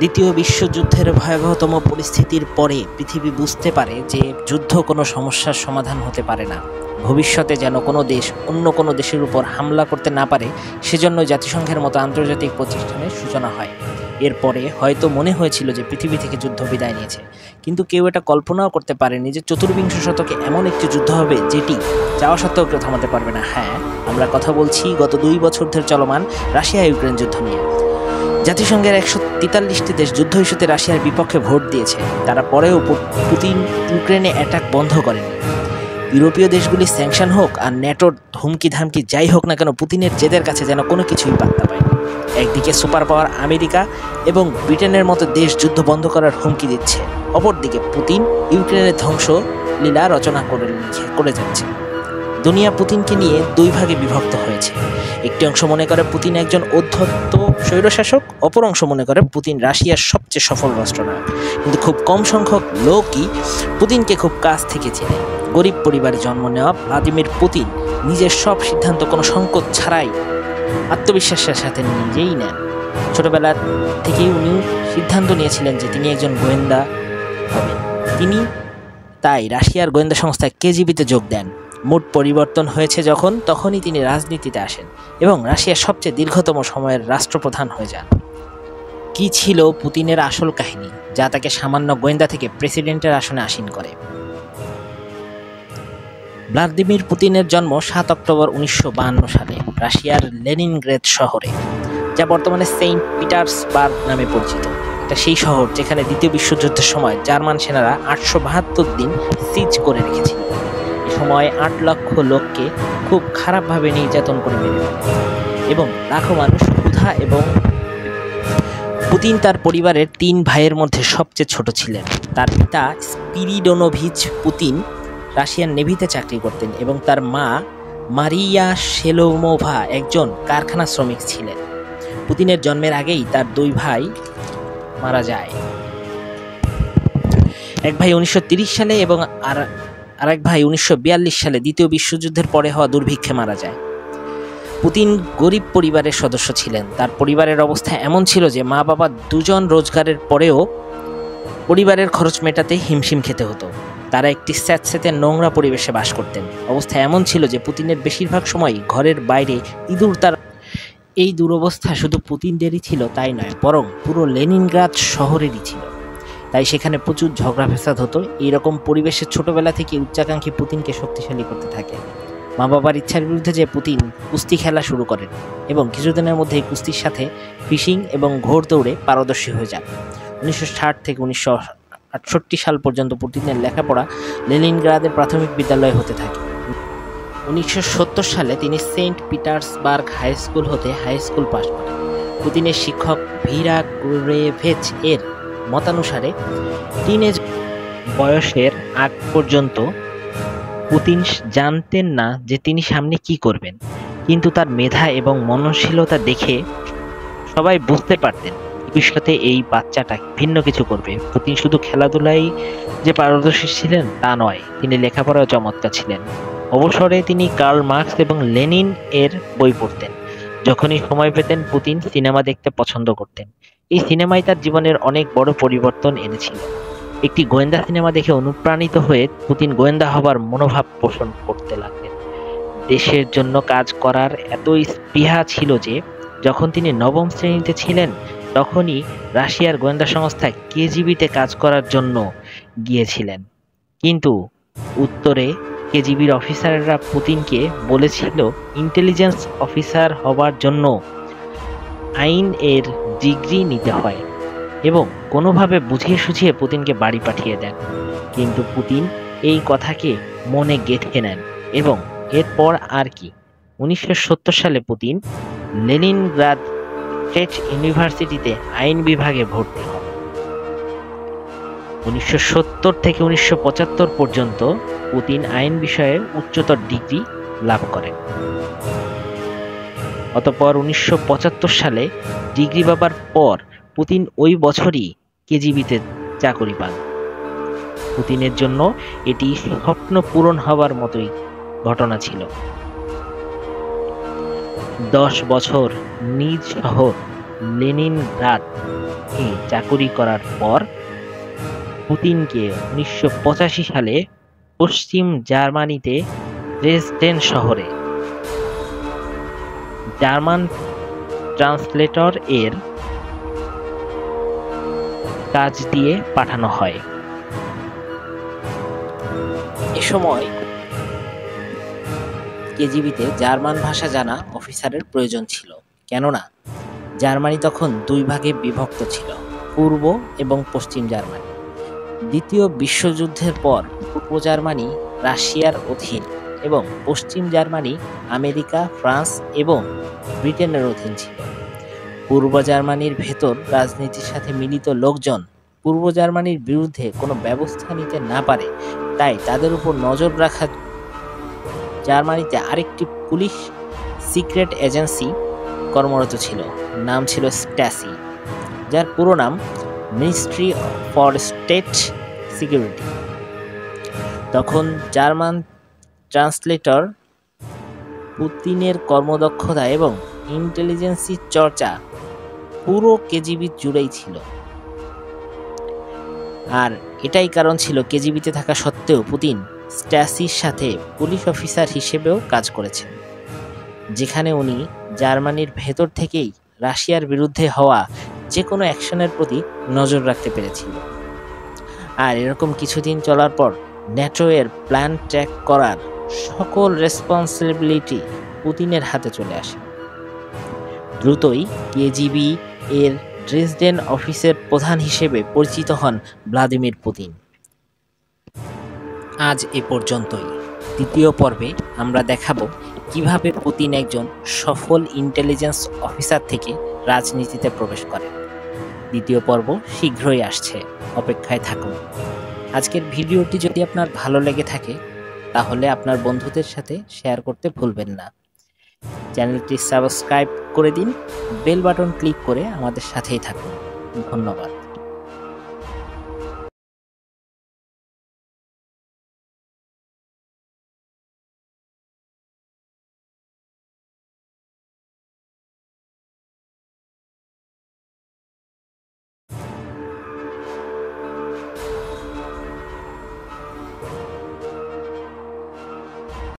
দ্বিতীয় বিশ্বযুদ্ধের ভয়াবহতম পরিস্থিতির পরে পৃথিবী বুঝতে পারে যে যুদ্ধ কোনো সমস্যার সমাধান হতে পারে না। ভবিষ্যতে যেন কোনো দেশ অন্য কোনো দেশের উপর হামলা করতে না পারে, সেজন্য জাতিসংঘের মতো আন্তর্জাতিক প্রতিষ্ঠানের সূচনা হয়। এরপরে হয়তো মনে হয়েছিল যে পৃথিবী থেকে যুদ্ধ বিদায় নিয়েছে, কিন্তু কেউ এটা কল্পনাও করতে পারেনি যে চতুর্বিংশ শতকে এমন একটি যুদ্ধ হবে যেটি চাওয়া সত্ত্বেও কেউ থামাতে পারবে না। হ্যাঁ, আমরা কথা বলছি গত 2 বছর ধরে চলমান রাশিয়া ইউক্রেন যুদ্ধ নিয়ে। জাতিসংঘের 143টি দেশ যুদ্ধ ইস্যুতে রাশিয়ার বিপক্ষে ভোট দিয়েছে। তারা পরেও পুতিন ইউক্রেনে অ্যাটাক বন্ধ করেনি। ইউরোপীয় দেশগুলি স্যাংশন হোক আর ন্যাটোর হুমকি ধামকি যাই হোক না কেন, পুতিনের জেদের কাছে যেন কোনো কিছুই পাত্তা পায়। একদিকে সুপার পাওয়ার আমেরিকা এবং ব্রিটেনের মতো দেশ যুদ্ধ বন্ধ করার হুমকি দিচ্ছে, অপরদিকে পুতিন ইউক্রেনের ধ্বংস লীলা রচনা করে যাচ্ছে। দুনিয়া পুতিনকে নিয়ে 2 ভাগে বিভক্ত হয়েছে। একটি অংশ মনে করে পুতিন একজন অধ্যত্ত স্বৈরশাসক, অপর অংশ মনে করে পুতিন রাশিয়ার সবচেয়ে সফল রাষ্ট্রনায়ক। কিন্তু খুব কম সংখ্যক লোকই পুতিনকে খুব কাছ থেকে চেনে। গরিব পরিবারে জন্ম নেওয়া ভ্লাদিমির পুতিন নিজের সব সিদ্ধান্ত কোনো সংকোচ ছাড়াই আত্মবিশ্বাসের সাথে নিজেই নেন। ছোটবেলা থেকেই উনি সিদ্ধান্ত নিয়েছিলেন যে তিনি একজন গোয়েন্দা হবেন। তিনি তাই রাশিয়ার গোয়েন্দা সংস্থা কেজিবিতে যোগ দেন। মুড পরিবর্তন হয়েছে তখনই তিনি রাজনীতিতে আসেন এবং রাশিয়ার সবচেয়ে দীর্ঘতম সময়ের রাষ্ট্রপ্রধান হয়ে যান। কি ছিল পুতিনের আসল কাহিনী, যা তাকে সামান্য গোয়েন্দা থেকে প্রেসিডেন্টের আসনে আসীন করে? ভ্লাদিমির পুতিনের জন্ম 7 অক্টোবর 1952 সালে রাশিয়ার লেনিনগ্রেড শহরে, যা বর্তমানে সেন্ট পিটার্সবার্গ নামে পরিচিত। এটা সেই শহর যেখানে দ্বিতীয় বিশ্বযুদ্ধের সময় জার্মান সেনারা 872 দিন সিজ করে রেখেছিল। এ সময় 8 লক্ষ লোককে খুব খারাপভাবে নির্যাতন করে মেরে ফেলে এবং লাখো মানুষ ক্ষুধা এবং পুতিন তার পরিবারের 3 ভাইয়ের মধ্যে সবচেয়ে ছোট ছিলেন। তার পিতা স্পিরিডোনোভিচ পুতিন রাশিয়ান নেভিতে চাকরি করতেন এবং তার মা মারিয়া শেলোমোভা একজন কারখানা শ্রমিক ছিলেন। পুতিনের জন্মের আগেই তার 2 ভাই মারা যায়। এক ভাই 1930 সালে এবং আরেক ভাই 1942 সালে দ্বিতীয় বিশ্বযুদ্ধের পরে হওয়া দুর্ভিক্ষে মারা যায়। পুতিন গরিব পরিবারের সদস্য ছিলেন। তার পরিবারের অবস্থা এমন ছিল যে মা বাবা দুজন রোজগারের পরেও পরিবারের খরচ মেটাতে হিমশিম খেতে হতো। তারা একটি স্যাঁতস্যাঁতে নোংরা পরিবেশে বাস করতেন। অবস্থা এমন ছিল যে পুতিনের বেশিরভাগ সময় ঘরের বাইরে ইঁদুর তার। এই দুরবস্থা শুধু পুতিনদেরই ছিল তাই নয়, বরং পুরো লেনিনগ্রাদ শহরেরই ছিল। তাই সেখানে প্রচুর ঝগড়া ফেসাদ হতো। এইরকম পরিবেশে ছোটবেলা থেকে উচ্চাকাঙ্ক্ষী পুতিনকে শক্তিশালী করতে থাকে। মা বাবার ইচ্ছার বিরুদ্ধে যে পুতিন কুস্তি খেলা শুরু করেন এবং কিছুদিনের মধ্যেই কুস্তির সাথে ফিশিং এবং ঘোড়দৌড়ে পারদর্শী হয়ে যান। 1960 থেকে 1968 সাল পর্যন্ত পুতিনের লেখাপড়া লেনিনগ্রাদের প্রাথমিক বিদ্যালয়ে হতে থাকে। 1970 সালে তিনি সেন্ট পিটার্সবার্গ হাই স্কুল হতে হাই স্কুল পাশ করেন। পুতিনের শিক্ষক ভিরা গুরেভেচ এর মতানুসারে টিনেজ বয়সের আগ পর্যন্ত পুতিন জানতেন না যে তিনি সামনে কি করবেন, কিন্তু তার মেধা এবং মননশীলতা দেখে সবাই বুঝতে পারতেন ভবিষ্যতে এই বাচ্চাটা ভিন্ন কিছু করবে। পুতিন শুধু খেলাধুলায় যে পারদর্শী ছিলেন তা নয়, তিনি লেখাপড়াও চমৎকার ছিলেন। অবসরে তিনি কার্ল মার্কস এবং লেনিন এর বই পড়তেন। যখনই সময় পেতেন পুতিন সিনেমা দেখতে পছন্দ করতেন। এই সিনেমাই তার জীবনের অনেক বড় পরিবর্তন এনেছিল। একটি গোয়েন্দা সিনেমা দেখে অনুপ্রাণিত হয়ে পুতিন গোয়েন্দা হবার মনোভাব পোষণ করতে লাগলেন। দেশের জন্য কাজ করার এত স্পৃহা ছিল যে যখন তিনি 9ম শ্রেণীতে ছিলেন তখনই রাশিয়ার গোয়েন্দা সংস্থা কেজিবিতে কাজ করার জন্য গিয়েছিলেন। কিন্তু উত্তরে কেজিবির অফিসাররা পুতিনকে বলেছিল ইন্টেলিজেন্স অফিসার হবার জন্য আইন এর ডিগ্রি নিতে হয় এবং কোনোভাবে বুঝিয়ে সুঝিয়ে পুতিনকে বাড়ি পাঠিয়ে দেন। কিন্তু পুতিন এই কথাকে মনে গেঁথে নেন এবং এরপর আর কি, 1970 সালে পুতিন লেনিনগ্রাদ স্টেট ইউনিভার্সিটিতে আইন বিভাগে ভর্তি হন। 1970 থেকে 1975 পর্যন্ত পুতিন আইন বিষয়ে উচ্চতর ডিগ্রি লাভ করেন। অতঃপর 1975 সালে ডিগ্রি পাবার পর পুতিন ওই বছরই কেজিবিতে চাকরি পান। পুতিনের জন্য এটি স্বপ্ন পূরণ হবার মতোই ঘটনা ছিল। 10 বছর নিজ শহর লেনিনগ্রাদ চাকুরি করার পর পুতিনকে 1985 সালে পশ্চিম জার্মানিতে ড্রেসডেন শহরে জার্মান ট্রান্সলেটর এর কাজ দিয়ে পাঠানো হয়। এ সময় কেজিবিতে জার্মান ভাষা জানা অফিসারের প্রয়োজন ছিল, কেননা জার্মানি তখন দুই ভাগে বিভক্ত ছিল, পূর্ব এবং পশ্চিম জার্মানি। দ্বিতীয় বিশ্বযুদ্ধের পর পূর্ব জার্মানি রাশিয়ার অধীন এবং পশ্চিম জার্মানি আমেরিকা, ফ্রান্স এবং ব্রিটেনের অধীন ছিল। পূর্ব জার্মানির ভেতর রাজনীতির সাথে মিলিত লোকজন পূর্ব জার্মানির বিরুদ্ধে কোনো ব্যবস্থা নিতে না পারে, তাই তাদের উপর নজর রাখা জার্মানিতে আরেকটি পুলিশ সিক্রেট এজেন্সি কর্মরত ছিল, নাম ছিল স্ট্যাসি, যার পুরো নাম মিনিস্ট্রি ফর স্টেট সিকিউরিটি। তখন জার্মান ট্রান্সলেটর পুতিনের কর্মদক্ষতা এবং ইন্টেলিজেন্সি চর্চা পুরো কেজিবি জুড়েই ছিল। আর এটাই কারণ ছিল কেজিবিতে থাকা সত্ত্বেও পুতিন স্ট্যাসির সাথে পুলিশ অফিসার হিসেবেও কাজ করেছেন, যেখানে উনি জার্মানির ভেতর থেকেই রাশিয়ার বিরুদ্ধে হওয়া যে কোনো অ্যাকশনের প্রতি নজর রাখতে পেরেছিল। আর এরকম কিছুদিন চলার পর ন্যাটো এর প্ল্যান ট্র্যাক করার সকল রেসপন্সিবিলিটি পুতিনের হাতে চলে আসে। দ্রুতই কেজিবি এর ড্রেসডেন অফিসের প্রধান হিসেবে পরিচিত হন ভ্লাদিমির পুতিন। আজ এ পর্যন্তই। দ্বিতীয় পর্বে আমরা দেখাবো কিভাবে পুতিন একজন সফল ইন্টেলিজেন্স অফিসার থেকে রাজনীতিতে প্রবেশ করেন। দ্বিতীয় পর্ব শীঘ্রই আসছে, অপেক্ষায় থাকুন। আজকের ভিডিওটি যদি আপনার ভালো লেগে থাকে তাহলে আপনার বন্ধুদের সাথে শেয়ার করতে ভুলবেন না। চ্যানেলটি সাবস্ক্রাইব করে দিন, বেল বাটন ক্লিক করে আমাদের সাথেই থাকুন। ধন্যবাদ।